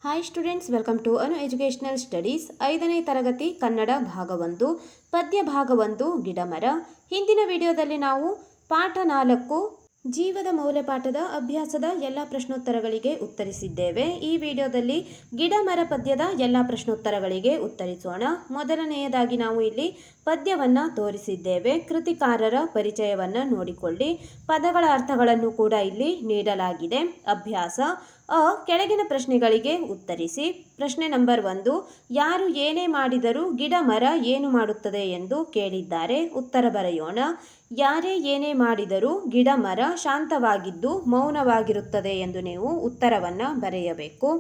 Hi students, welcome to Anu educational studies. 5ನೇ ತರಗತಿ ಕನ್ನಡ ಭಾಗ 1 ಪದ್ಯ ಭಾಗ 1 ಗಿಡಮರ. ಹಿಂದಿನ ವಿಡಿಯೋದಲ್ಲಿ ನಾವು ಪಾಠ 4 ಜೀವದ ಮೌಲ್ಯಪಾಠದ ಅಭ್ಯಾಸದ ಎಲ್ಲ ಪ್ರಶ್ನೋತ್ತರಗಳಿಗೆ ಉತ್ತರಿಸಿದ್ದೇವೆ. ಈ ವಿಡಿಯೋದಲ್ಲಿ ಗಿಡಮರ ಪದ್ಯದ ಎಲ್ಲ ಪ್ರಶ್ನೋತ್ತರಗಳಿಗೆ ಉತ್ತರಿಸೋಣ. ಮೊದಲನೆಯದಾಗಿ ನಾವು ಇಲ್ಲಿ ಪದ್ಯವನ್ನು ತೋರಿಸಿದ್ದೇವೆ. ಕೃತಿಕಾರರ ಪರಿಚಯವನ್ನು ನೋಡಿಕೊಳ್ಳಿ. ಪದಗಳ ಅರ್ಥಗಳನ್ನು ಕೂಡ ಇಲ್ಲಿ ನೀಡಲಾಗಿದೆ. ಅಭ್ಯಾಸ ಕೆಳಗಿನ ಪ್ರಶ್ನೆಗಳಿಗೆ ಉತ್ತರಿಸಿ. ಪ್ರಶ್ನೆ ನಂಬರ್ 1, ಯಾರು ಏನೇ ಮಾಡಿದರೂ ಗಿಡ ಮರ ಏನು ಮಾಡುತ್ತದೆ ಎಂದು ಕೇಳಿದ್ದಾರೆ. ಉತ್ತರ ಬರೆಯೋಣ. ಯಾರೇ ಏನೇ ಮಾಡಿದರೂ ಗಿಡ ಮರ ಶಾಂತವಾಗಿದ್ದು ಮೌನವಾಗಿರುತ್ತದೆ ಎಂದು ನೀವು ಉತ್ತರವನ್ನು ಬರೆಯಬೇಕು.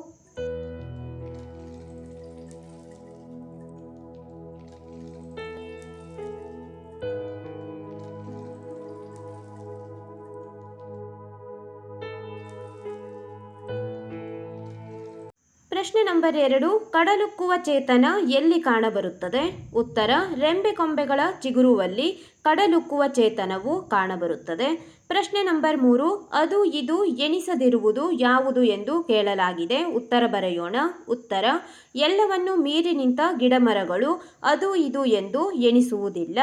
ಪ್ರಶ್ನೆ ನಂಬರ್ 2, ಕಡಲುಕ್ಕುವ ಚೇತನ ಎಲ್ಲಿ ಕಾಣಬರುತ್ತದೆ? ಉತ್ತರ, ರೆಂಬೆ ಕೊಂಬೆಗಳ ಚಿಗುರುವಲ್ಲಿ ಕಡಲುಕ್ಕುವ ಚೇತನವು ಕಾಣಬರುತ್ತದೆ. ಪ್ರಶ್ನೆ ನಂಬರ್ 3, ಅದು ಇದು ಎಣಿಸದಿರುವುದು ಯಾವುದು ಎಂದು ಕೇಳಲಾಗಿದೆ. ಉತ್ತರ ಬರೆಯೋಣ. ಉತ್ತರ, ಎಲ್ಲವನ್ನು ಮೀರಿ ನಿಂತ ಗಿಡಮರಗಳು ಅದು ಇದು ಎಂದು ಎಣಿಸುವುದಿಲ್ಲ.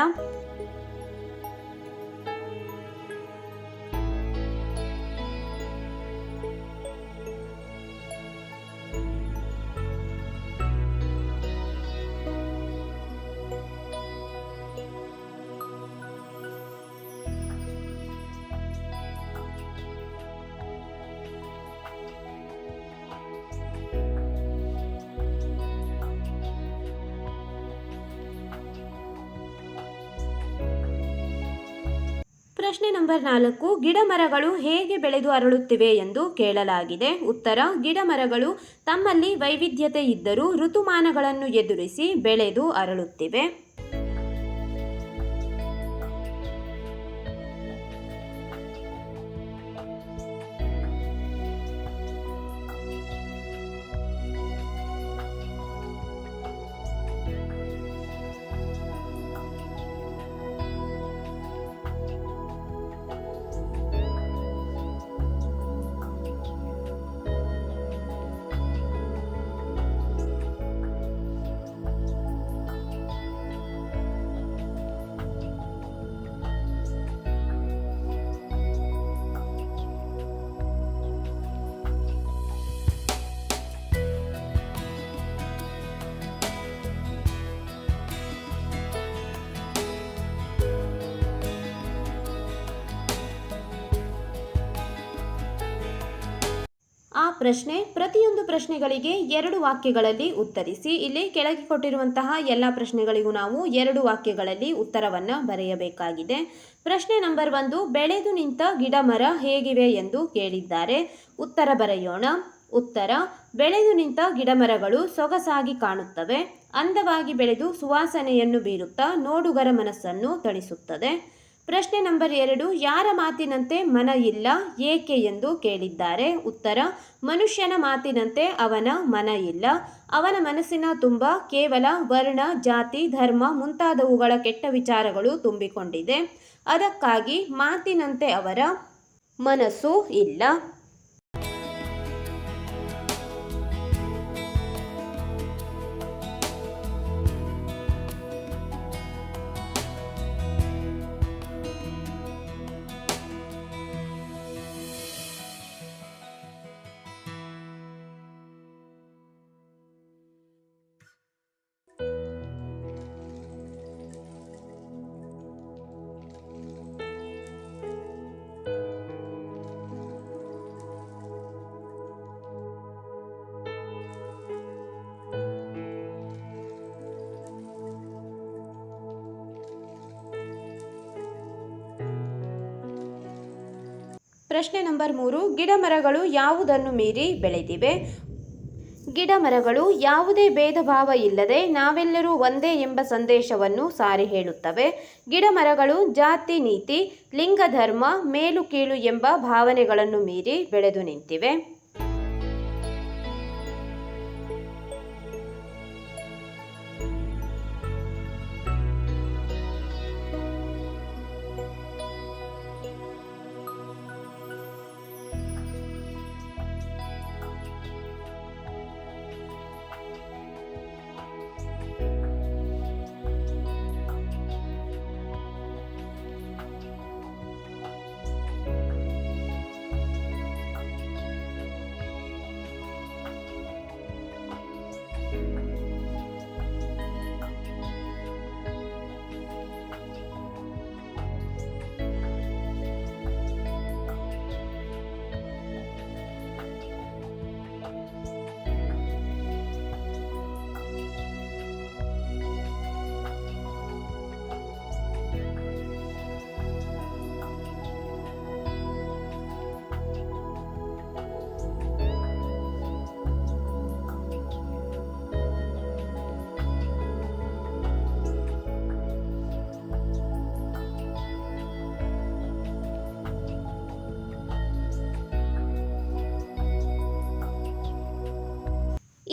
ಪ್ರಶ್ನೆ ನಂಬರ್ 4, ಗಿಡಮರಗಳು ಹೇಗೆ ಬೆಳೆದು ಅರಳುತ್ತಿವೆ ಎಂದು ಕೇಳಲಾಗಿದೆ. ಉತ್ತರ, ಗಿಡಮರಗಳು ತಮ್ಮಲ್ಲಿ ವೈವಿಧ್ಯತೆ ಇದ್ದರೂ ಋತುಮಾನಗಳನ್ನು ಎದುರಿಸಿ ಬೆಳೆದು ಅರಳುತ್ತಿವೆ. ಆ ಪ್ರಶ್ನೆ ಪ್ರತಿಯೊಂದು ಪ್ರಶ್ನೆಗಳಿಗೆ 2 ವಾಕ್ಯಗಳಲ್ಲಿ ಉತ್ತರಿಸಿ. ಇಲ್ಲಿ ಕೆಳಗೆ ಕೊಟ್ಟಿರುವಂತಹ ಎಲ್ಲ ಪ್ರಶ್ನೆಗಳಿಗೂ ನಾವು 2 ವಾಕ್ಯಗಳಲ್ಲಿ ಉತ್ತರವನ್ನು ಬರೆಯಬೇಕಾಗಿದೆ. ಪ್ರಶ್ನೆ ನಂಬರ್ 1, ಬೆಳೆದು ನಿಂತ ಗಿಡ ಮರ ಹೇಗಿವೆ ಎಂದು ಕೇಳಿದ್ದಾರೆ. ಉತ್ತರ ಬರೆಯೋಣ. ಉತ್ತರ, ಬೆಳೆದು ನಿಂತ ಗಿಡಮರಗಳು ಸೊಗಸಾಗಿ ಕಾಣುತ್ತವೆ. ಅಂದವಾಗಿ ಬೆಳೆದು ಸುವಾಸನೆಯನ್ನು ಬೀರುತ್ತಾ ನೋಡುಗರ ಮನಸ್ಸನ್ನು ತಣಿಸುತ್ತದೆ. ಪ್ರಶ್ನೆ ನಂಬರ್ 2, ಯಾರ ಮಾತಿನಂತೆ ಮನ ಇಲ್ಲ, ಏಕೆ ಎಂದು ಕೇಳಿದ್ದಾರೆ. ಉತ್ತರ, ಮನುಷ್ಯನ ಮಾತಿನಂತೆ ಅವನ ಮನ ಇಲ್ಲ. ಅವನ ಮನಸ್ಸಿನ ತುಂಬ ಕೇವಲ ವರ್ಣ, ಜಾತಿ, ಧರ್ಮ ಮುಂತಾದವುಗಳ ಕೆಟ್ಟ ವಿಚಾರಗಳು ತುಂಬಿಕೊಂಡಿದೆ. ಅದಕ್ಕಾಗಿ ಮಾತಿನಂತೆ ಅವರ ಮನಸ್ಸು ಇಲ್ಲ. ಪ್ರಶ್ನೆ ನಂಬರ್ 3, ಗಿಡಮರಗಳು ಯಾವುದನ್ನು ಮೀರಿ ಬೆಳೆದಿವೆ? ಗಿಡಮರಗಳು ಯಾವುದೇ ಭೇದ ಭಾವ ಇಲ್ಲದೆ ನಾವೆಲ್ಲರೂ ಒಂದೇ ಎಂಬ ಸಂದೇಶವನ್ನು ಸಾರಿ ಹೇಳುತ್ತವೆ. ಗಿಡಮರಗಳು ಜಾತಿ, ನೀತಿ, ಲಿಂಗ, ಧರ್ಮ, ಮೇಲು ಕೀಳು ಎಂಬ ಭಾವನೆಗಳನ್ನು ಮೀರಿ ಬೆಳೆದು ನಿಂತಿವೆ.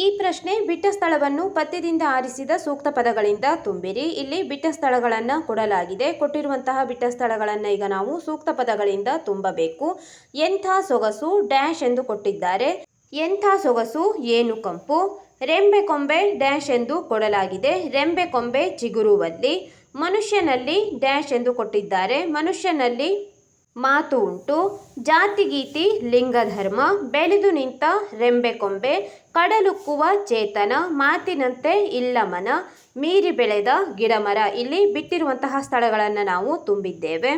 ಈ ಪ್ರಶ್ನೆ ಬಿಟ್ಟ ಸ್ಥಳವನ್ನು ಪದ್ಯದಿಂದ ಆರಿಸಿದ ಸೂಕ್ತ ಪದಗಳಿಂದ ತುಂಬಿರಿ. ಇಲ್ಲಿ ಬಿಟ್ಟ ಸ್ಥಳಗಳನ್ನು ಕೊಡಲಾಗಿದೆ. ಕೊಟ್ಟಿರುವಂತಹ ಬಿಟ್ಟ ಸ್ಥಳಗಳನ್ನು ಈಗ ನಾವು ಸೂಕ್ತ ಪದಗಳಿಂದ ತುಂಬಬೇಕು. ಎಂಥ ಸೊಗಸು ಡ್ಯಾಶ್ ಎಂದು ಕೊಟ್ಟಿದ್ದಾರೆ. ಎಂಥ ಸೊಗಸು ಏನು ಕಂಪು. ರೆಂಬೆ ಕೊಂಬೆ ಡ್ಯಾಶ್ ಎಂದು ಕೊಡಲಾಗಿದೆ. ರೆಂಬೆ ಕೊಂಬೆ ಚಿಗುರುವಲ್ಲಿ. ಮನುಷ್ಯನಲ್ಲಿ ಡ್ಯಾಶ್ ಎಂದು ಕೊಟ್ಟಿದ್ದಾರೆ. ಮನುಷ್ಯನಲ್ಲಿ ಮಾತು ಉಂಟು. ಜಾತಿಗೀತಿ ಲಿಂಗಧರ್ಮ. ಬೆಳೆದು ನಿಂತ ರೆಂಬೆಕೊಂಬೆ. ಕಡಲುಕ್ಕುವ ಚೇತನ. ಮಾತಿನಂತೆ ಇಲ್ಲ ಮನ. ಮೀರಿ ಬೆಳೆದ ಗಿಡಮರ. ಇಲ್ಲಿ ಬಿಟ್ಟಿರುವಂತಹ ಸ್ಥಳಗಳನ್ನು ನಾವು ತುಂಬಿದ್ದೇವೆ.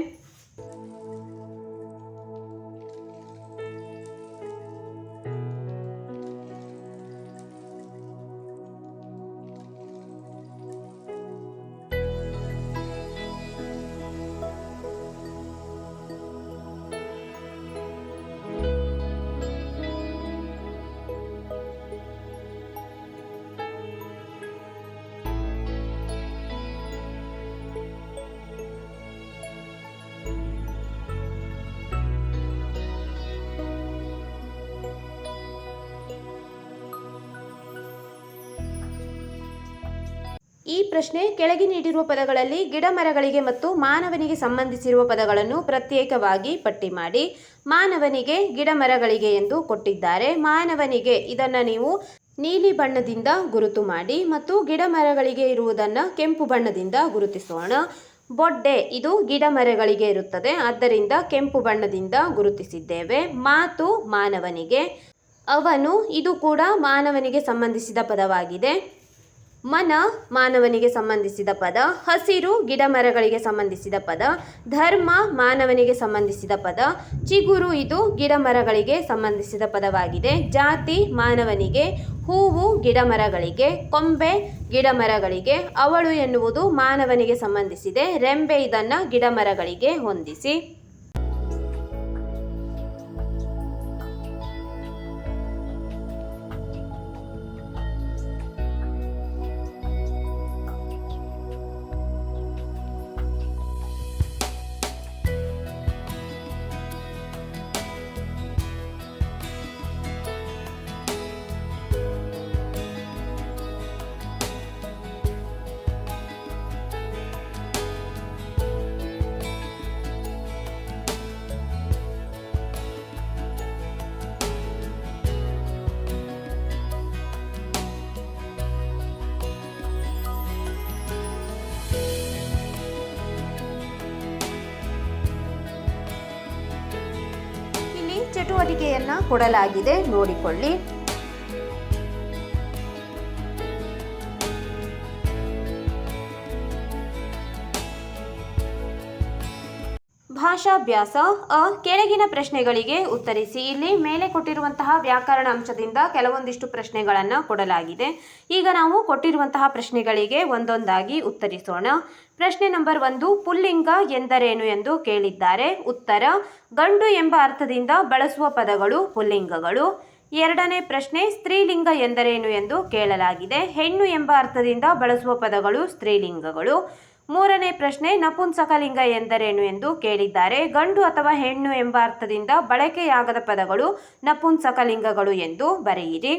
ಈ ಪ್ರಶ್ನೆ ಕೆಳಗೆ ನೀಡಿರುವ ಪದಗಳಲ್ಲಿ ಗಿಡ ಮರಗಳಿಗೆ ಮತ್ತು ಮಾನವನಿಗೆ ಸಂಬಂಧಿಸಿರುವ ಪದಗಳನ್ನು ಪ್ರತ್ಯೇಕವಾಗಿ ಪಟ್ಟಿ ಮಾಡಿ. ಮಾನವನಿಗೆ ಗಿಡ ಮರಗಳಿಗೆ ಎಂದು ಕೊಟ್ಟಿದ್ದಾರೆ. ಮಾನವನಿಗೆ ಇದನ್ನು ನೀವು ನೀಲಿ ಬಣ್ಣದಿಂದ ಗುರುತು ಮಾಡಿ ಮತ್ತು ಗಿಡ ಮರಗಳಿಗೆ ಇರುವುದನ್ನು ಕೆಂಪು ಬಣ್ಣದಿಂದ ಗುರುತಿಸೋಣ. ಬೊಡ್ಡೆ ಇದು ಗಿಡ ಮರಗಳಿಗೆ ಇರುತ್ತದೆ, ಆದ್ದರಿಂದ ಕೆಂಪು ಬಣ್ಣದಿಂದ ಗುರುತಿಸಿದ್ದೇವೆ. ಮಾತು ಮಾನವನಿಗೆ. ಅವನು ಇದು ಕೂಡ ಮಾನವನಿಗೆ ಸಂಬಂಧಿಸಿದ ಪದವಾಗಿದೆ. ಮನ ಮಾನವನಿಗೆ ಸಂಬಂಧಿಸಿದ ಪದ. ಹಸಿರು ಗಿಡ ಮರಗಳಿಗೆ ಸಂಬಂಧಿಸಿದ ಪದ. ಧರ್ಮ ಮಾನವನಿಗೆ ಸಂಬಂಧಿಸಿದ ಪದ. ಚಿಗುರು ಇದು ಗಿಡ ಮರಗಳಿಗೆ ಸಂಬಂಧಿಸಿದ ಪದವಾಗಿದೆ. ಜಾತಿ ಮಾನವನಿಗೆ. ಹೂವು ಗಿಡ ಮರಗಳಿಗೆ. ಕೊಂಬೆ ಗಿಡ ಮರಗಳಿಗೆ. ಅವಳು ಎನ್ನುವುದು ಮಾನವನಿಗೆ ಸಂಬಂಧಿಸಿದೆ. ರೆಂಬೆ ಇದನ್ನು ಗಿಡ ಮರಗಳಿಗೆ ಹೊಂದಿಸಿ. ಚಟುವಟಿಕೆಯನ್ನು ಕೊಡಲಾಗಿದೆ, ನೋಡಿಕೊಳ್ಳಿ. ಭಾಷಾಭ್ಯಾಸ. ಕೆಳಗಿನ ಪ್ರಶ್ನೆಗಳಿಗೆ ಉತ್ತರಿಸಿ. ಇಲ್ಲಿ ಮೇಲೆ ಕೊಟ್ಟಿರುವಂತಹ ವ್ಯಾಕರಣ ಅಂಶದಿಂದ ಕೆಲವೊಂದಿಷ್ಟು ಪ್ರಶ್ನೆಗಳನ್ನು ಕೊಡಲಾಗಿದೆ. ಈಗ ನಾವು ಕೊಟ್ಟಿರುವಂತಹ ಪ್ರಶ್ನೆಗಳಿಗೆ ಒಂದೊಂದಾಗಿ ಉತ್ತರಿಸೋಣ. ಪ್ರಶ್ನೆ ನಂಬರ್ 1, ಪುಲ್ಲಿಂಗ ಎಂದರೇನು ಎಂದು ಕೇಳಿದ್ದಾರೆ. ಉತ್ತರ: ಗಂಡು ಎಂಬ ಅರ್ಥದಿಂದ ಬಳಸುವ ಪದಗಳು ಪುಲ್ಲಿಂಗಗಳು. ಎರಡನೇ ಪ್ರಶ್ನೆ, ಸ್ತ್ರೀಲಿಂಗ ಎಂದರೇನು ಎಂದು ಕೇಳಲಾಗಿದೆ. ಹೆಣ್ಣು ಎಂಬ ಅರ್ಥದಿಂದ ಬಳಸುವ ಪದಗಳು ಸ್ತ್ರೀಲಿಂಗಗಳು. ಮೂರನೇ ಪ್ರಶ್ನೆ, ನಪುಂಸಕಲಿಂಗ ಎಂದರೇನು ಎಂದು ಕೇಳಿದ್ದಾರೆ. ಗಂಡು ಅಥವಾ ಹೆಣ್ಣು ಎಂಬ ಅರ್ಥದಿಂದ ಬಳಕೆಯಾಗದ ಪದಗಳು ನಪುಂಸಕಲಿಂಗಗಳು ಎಂದು ಬರೆಯಿರಿ.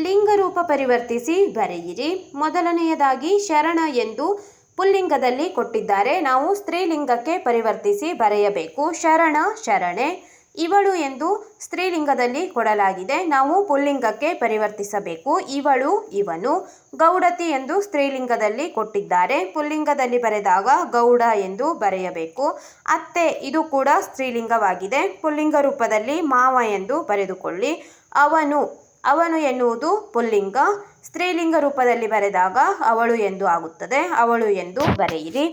ಲಿಂಗ ರೂಪ ಪರಿವರ್ತಿಸಿ ಬರೆಯಿರಿ. ಮೊದಲನೆಯದಾಗಿ ಶರಣ ಎಂದು ಪುಲ್ಲಿಂಗದಲ್ಲಿ ಕೊಟ್ಟಿದ್ದಾರೆ. ನಾವು ಸ್ತ್ರೀಲಿಂಗಕ್ಕೆ ಪರಿವರ್ತಿಸಿ ಬರೆಯಬೇಕು. ಶರಣ ಶರಣೆ. ಇವಳು ಎಂದು ಸ್ತ್ರೀಲಿಂಗದಲ್ಲಿ ಕೊಡಲಾಗಿದೆ. ನಾವು ಪುಲ್ಲಿಂಗಕ್ಕೆ ಪರಿವರ್ತಿಸಬೇಕು. ಇವಳು ಇವನು. ಗೌಡತಿ ಎಂದು ಸ್ತ್ರೀಲಿಂಗದಲ್ಲಿ ಕೊಟ್ಟಿದ್ದಾರೆ. ಪುಲ್ಲಿಂಗದಲ್ಲಿ ಬರೆದಾಗ ಗೌಡ ಎಂದು ಬರೆಯಬೇಕು. ಅತ್ತೆ ಇದು ಕೂಡ ಸ್ತ್ರೀಲಿಂಗವಾಗಿದೆ. ಪುಲ್ಲಿಂಗ ರೂಪದಲ್ಲಿ ಮಾವ ಎಂದು ಬರೆದುಕೊಳ್ಳಿ. ಅವನು ಅವನು ಎನ್ನುವುದು ಪುಲ್ಲಿಂಗ. ಸ್ತ್ರೀಲಿಂಗ ರೂಪದಲ್ಲಿ ಬರೆದಾಗ ಅವಳು ಎಂದು ಆಗುತ್ತದೆ. ಅವಳು ಎಂದು ಬರೆಯಿರಿ.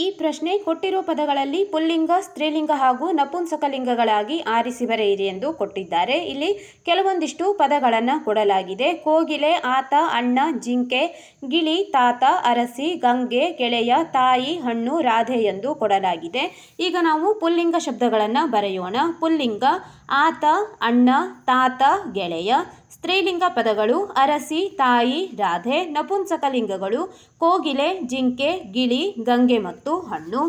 ಈ ಪ್ರಶ್ನೆ ಕೊಟ್ಟಿರೋ ಪದಗಳಲ್ಲಿ ಪುಲ್ಲಿಂಗ, ಸ್ತ್ರೀಲಿಂಗ ಹಾಗೂ ನಪುಂಸಕಲಿಂಗಗಳಾಗಿ ಆರಿಸಿ ಬರೆಯಿರಿ ಎಂದು ಕೊಟ್ಟಿದ್ದಾರೆ. ಇಲ್ಲಿ ಕೆಲವೊಂದಿಷ್ಟು ಪದಗಳನ್ನು ಕೊಡಲಾಗಿದೆ. ಕೋಗಿಲೆ, ಆತ, ಅಣ್ಣ, ಜಿಂಕೆ, ಗಿಳಿ, ತಾತ, ಅರಸಿ, ಗಂಗೆ, ಗೆಳೆಯ, ತಾಯಿ, ಹಣ್ಣು, ರಾಧೆ ಎಂದು ಕೊಡಲಾಗಿದೆ. ಈಗ ನಾವು ಪುಲ್ಲಿಂಗ ಶಬ್ದಗಳನ್ನು ಬರೆಯೋಣ. ಪುಲ್ಲಿಂಗ ಆತ, ಅಣ್ಣ, ತಾತ, ಗೆಳೆಯ. ಸ್ತ್ರೀಲಿಂಗ ಪದಗಳು ಅರಸಿ, ತಾಯಿ, ರಾಧೆ. ನಪುಂಸಕಲಿಂಗಗಳು ಕೋಗಿಲೆ, ಜಿಂಕೆ, ಗಿಳಿ, ಗಂಗೆ ಮತ್ತು ಹಣ್ಣು.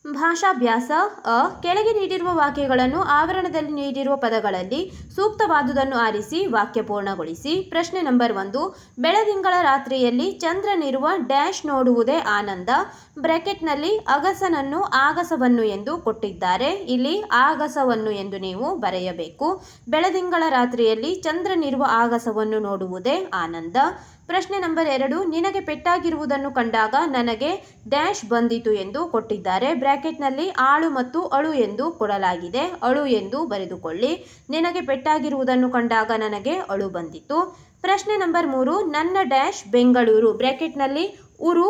ಭಾಷಾಭ್ಯಾಸ. ಕೆಳಗೆ ನೀಡಿರುವ ವಾಕ್ಯಗಳನ್ನು ಆವರಣದಲ್ಲಿ ನೀಡಿರುವ ಪದಗಳಲ್ಲಿ ಸೂಕ್ತವಾದುದನ್ನು ಆರಿಸಿ ವಾಕ್ಯ ಪೂರ್ಣಗೊಳಿಸಿ. ಪ್ರಶ್ನೆ ನಂಬರ್ 1. ಬೆಳದಿಂಗಳ ರಾತ್ರಿಯಲ್ಲಿ ಚಂದ್ರನಿರುವ ಡ್ಯಾಶ್ ನೋಡುವುದೇ ಆನಂದ. ಬ್ರಾಕೆಟ್ನಲ್ಲಿ ಅಗಸನನ್ನು ಆಗಸವನ್ನು ಎಂದು ಕೊಟ್ಟಿದ್ದಾರೆ. ಇಲ್ಲಿ ಆಗಸವನ್ನು ಎಂದು ನೀವು ಬರೆಯಬೇಕು. ಬೆಳದಿಂಗಳ ರಾತ್ರಿಯಲ್ಲಿ ಚಂದ್ರನಿರುವ ಆಗಸವನ್ನು ನೋಡುವುದೇ ಆನಂದ. ಪ್ರಶ್ನೆ ನಂಬರ್ 2. ನಿನಗೆ ಪೆಟ್ಟಾಗಿರುವುದನ್ನು ಕಂಡಾಗ ನನಗೆ ಡ್ಯಾಶ್ ಬಂದಿತು ಎಂದು ಕೊಟ್ಟಿದ್ದಾರೆ. ಬ್ರಾಕೆಟ್ನಲ್ಲಿ ಆಳು ಮತ್ತು ಅಳು ಎಂದು ಕೊಡಲಾಗಿದೆ. ಅಳು ಎಂದು ಬರೆದುಕೊಳ್ಳಿ. ನಿನಗೆ ಪೆಟ್ಟಾಗಿರುವುದನ್ನು ಕಂಡಾಗ ನನಗೆ ಅಳು ಬಂದಿತು. ಪ್ರಶ್ನೆ ನಂಬರ್ 3. ನನ್ನ ಡ್ಯಾಶ್ ಬೆಂಗಳೂರು. ಬ್ರಾಕೆಟ್ನಲ್ಲಿ ಊರು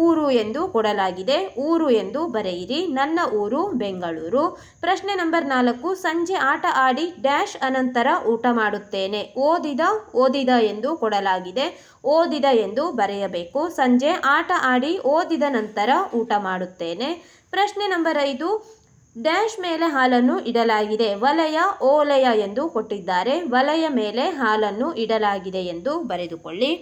ಊರು ಎಂದು ಕೊಡಲಾಗಿದೆ. ಊರು ಎಂದು ಬರೆಯಿರಿ. ನನ್ನ ಊರು ಬೆಂಗಳೂರು. ಪ್ರಶ್ನೆ ನಂಬರ್ 4. ಸಂಜೆ ಆಟ ಆಡಿ ಡ್ಯಾಶ್ ಅನಂತರ ಊಟ ಮಾಡುತ್ತೇನೆ. ಓದಿದ ಎಂದು ಕೊಡಲಾಗಿದೆ. ಓದಿದ ಎಂದು ಬರೆಯಬೇಕು. ಸಂಜೆ ಆಟ ಆಡಿ ಓದಿದ ನಂತರ ಊಟ ಮಾಡುತ್ತೇನೆ. ಪ್ರಶ್ನೆ ನಂಬರ್ 5. ಡ್ಯಾಶ್ ಮೇಲೆ ಹಾಲನ್ನು ಇಡಲಾಗಿದೆ. ವಲಯ ಓಲೆಯ ಎಂದು ಕೊಟ್ಟಿದ್ದಾರೆ. ವಲಯ ಮೇಲೆ ಹಾಲನ್ನು ಇಡಲಾಗಿದೆ ಎಂದು ಬರೆದುಕೊಳ್ಳಿ.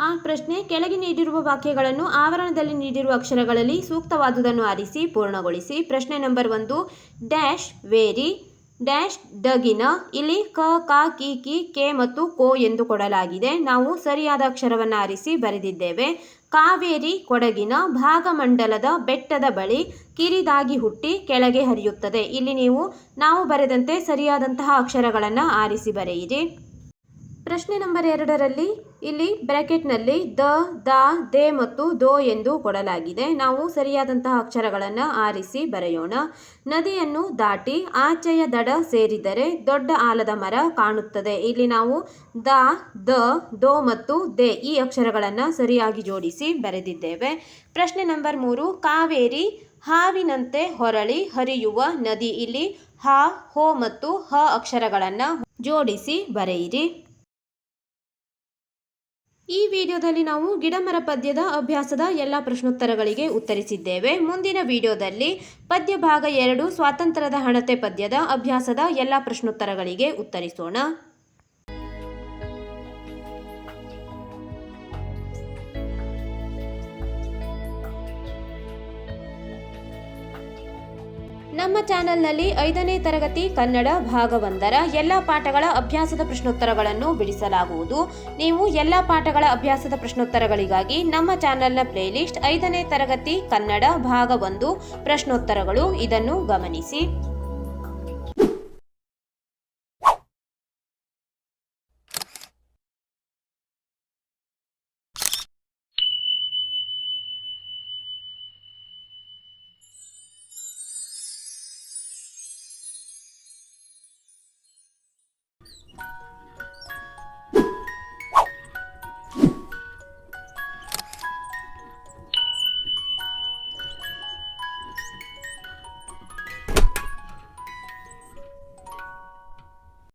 ಆ ಪ್ರಶ್ನೆ ಕೆಳಗೆ ನೀಡಿರುವ ವಾಕ್ಯಗಳನ್ನು ಆವರಣದಲ್ಲಿ ನೀಡಿರುವ ಅಕ್ಷರಗಳಲ್ಲಿ ಸೂಕ್ತವಾದುದನ್ನು ಆರಿಸಿ ಪೂರ್ಣಗೊಳಿಸಿ. ಪ್ರಶ್ನೆ ನಂಬರ್ 1. ಡ್ಯಾಶ್ ವೇರಿ ಡ್ಯಾಶ್ ಡಗಿನ. ಇಲ್ಲಿ ಕ, ಕ, ಕಿ, ಕೆ ಮತ್ತು ಕೋ ಎಂದು ಕೊಡಲಾಗಿದೆ. ನಾವು ಸರಿಯಾದ ಅಕ್ಷರವನ್ನು ಆರಿಸಿ ಬರೆದಿದ್ದೇವೆ. ಕಾವೇರಿ ಕೊಡಗಿನ ಭಾಗಮಂಡಲದ ಬೆಟ್ಟದ ಬಳಿ ಕಿರಿದಾಗಿ ಹುಟ್ಟಿ ಕೆಳಗೆ ಹರಿಯುತ್ತದೆ. ಇಲ್ಲಿ ನಾವು ಬರೆದಂತೆ ಸರಿಯಾದಂತಹ ಅಕ್ಷರಗಳನ್ನು ಆರಿಸಿ ಬರೆಯಿರಿ. ಪ್ರಶ್ನೆ ನಂಬರ್ 2ರಲ್ಲಿ ಇಲ್ಲಿ ಬ್ರಾಕೆಟ್ನಲ್ಲಿ ದ, ದ, ದೆ ಮತ್ತು ದೋ ಎಂದು ಕೊಡಲಾಗಿದೆ. ನಾವು ಸರಿಯಾದಂತಹ ಅಕ್ಷರಗಳನ್ನು ಆರಿಸಿ ಬರೆಯೋಣ. ನದಿಯನ್ನು ದಾಟಿ ಆಚೆಯ ದಡ ಸೇರಿದರೆ ದೊಡ್ಡ ಆಲದ ಮರ ಕಾಣುತ್ತದೆ. ಇಲ್ಲಿ ನಾವು ದ, ದ, ದೋ ಮತ್ತು ದೆ ಈ ಅಕ್ಷರಗಳನ್ನು ಸರಿಯಾಗಿ ಜೋಡಿಸಿ ಬರೆದಿದ್ದೇವೆ. ಪ್ರಶ್ನೆ ನಂಬರ್ 3. ಕಾವೇರಿ ಹಾವಿನಂತೆ ಹೊರಳಿ ಹರಿಯುವ ನದಿ. ಇಲ್ಲಿ ಹ, ಹೋ ಮತ್ತು ಹ ಅಕ್ಷರಗಳನ್ನು ಜೋಡಿಸಿ ಬರೆಯಿರಿ. ಈ ವಿಡಿಯೋದಲ್ಲಿ ನಾವು ಗಿಡಮರ ಪದ್ಯದ ಅಭ್ಯಾಸದ ಎಲ್ಲ ಪ್ರಶ್ನೋತ್ತರಗಳಿಗೆ ಉತ್ತರಿಸಿದ್ದೇವೆ. ಮುಂದಿನ ವಿಡಿಯೋದಲ್ಲಿ ಪದ್ಯ ಭಾಗ 2 ಸ್ವಾತಂತ್ರ್ಯದ ಹಣತೆ ಪದ್ಯದ ಅಭ್ಯಾಸದ ಎಲ್ಲ ಪ್ರಶ್ನೋತ್ತರಗಳಿಗೆ ಉತ್ತರಿಸೋಣ. ನಮ್ಮ ಚಾನೆಲ್ನಲ್ಲಿ 5ನೇ ತರಗತಿ ಕನ್ನಡ ಭಾಗ 1ರ ಎಲ್ಲ ಪಾಠಗಳ ಅಭ್ಯಾಸದ ಪ್ರಶ್ನೋತ್ತರಗಳನ್ನು ಬಿಡಿಸಲಾಗುವುದು. ನೀವು ಎಲ್ಲ ಪಾಠಗಳ ಅಭ್ಯಾಸದ ಪ್ರಶ್ನೋತ್ತರಗಳಿಗಾಗಿ ನಮ್ಮ ಚಾನೆಲ್ನ ಪ್ಲೇಲಿಸ್ಟ್ 5ನೇ ತರಗತಿ ಕನ್ನಡ ಭಾಗ 1 ಪ್ರಶ್ನೋತ್ತರಗಳು ಇದನ್ನು ಗಮನಿಸಿ.